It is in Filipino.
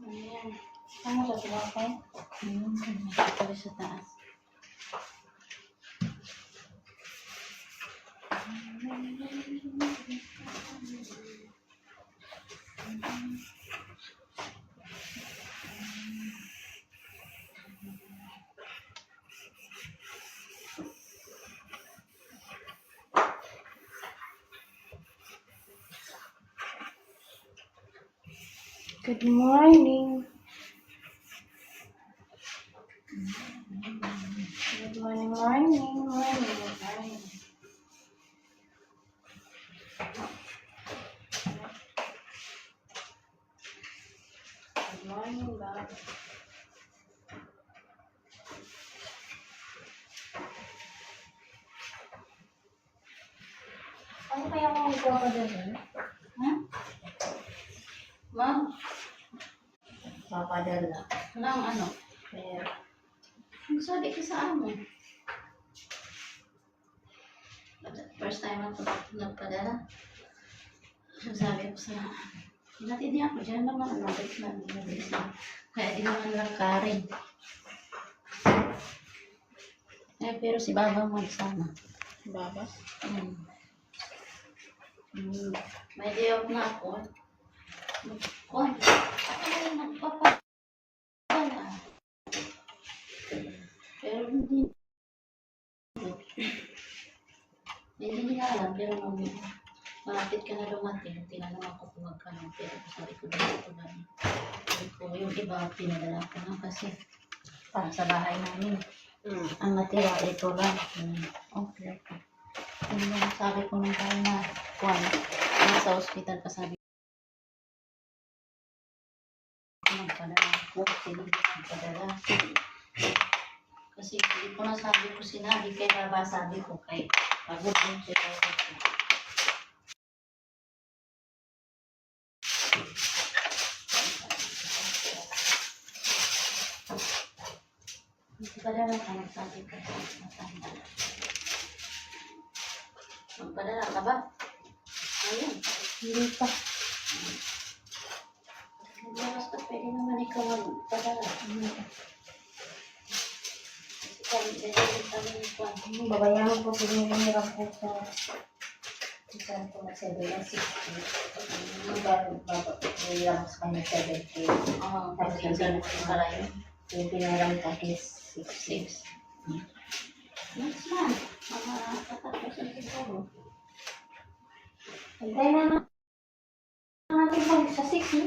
Ayan. Ano sa tinapay? Ito sa taas. Good morning. Good morning, morning. Good morning, ba? Ano kaya kung magpapadala? Ha? Ma'am? Papadala. Nang ano? Pero, Ang sabi ko sa amo. First time ako nagpadala. Ang sabi ko sa natin niya ako dyan naman. Nabit na. Kaya di naman lang karin. Pero si Baba magsama. baba? May day off na ako. Kuwan. Ako na yung nagpapadala. Pero hindi. Hindi nga alam. Pero malapit ka na dumating. Tinanong ako kung magkano. Pero sabi ko dito na. Sabi ko yung iba pinadala ko na kasi para sa bahay namin. Ang natira ito lang. Okay. Yung sabi ko nung tayo na kuwan. Nasa hospital pa sabi ko magpadala ako. Sige, magpadala. Kasi hindi ko na sabi ko sinabi kay Baba, sabi ko kay pagod din siya. Hindi padala ka, magsabi ka. Magpadala ka ba? Ayun. Hindi pa. Hindi basta pwede naman ikaw magpadala. Kasi kami ni Kwan. Babayaran ko kung yung hirap ko sa isang ko na 7 na 60. Babayaran ko sa kanya 70. Oo, Tapos kasi yung para yun. yung pinaram ko is 6. 6. Next month, mga katapusan siguro. Hintay na natin pag sa 6, no?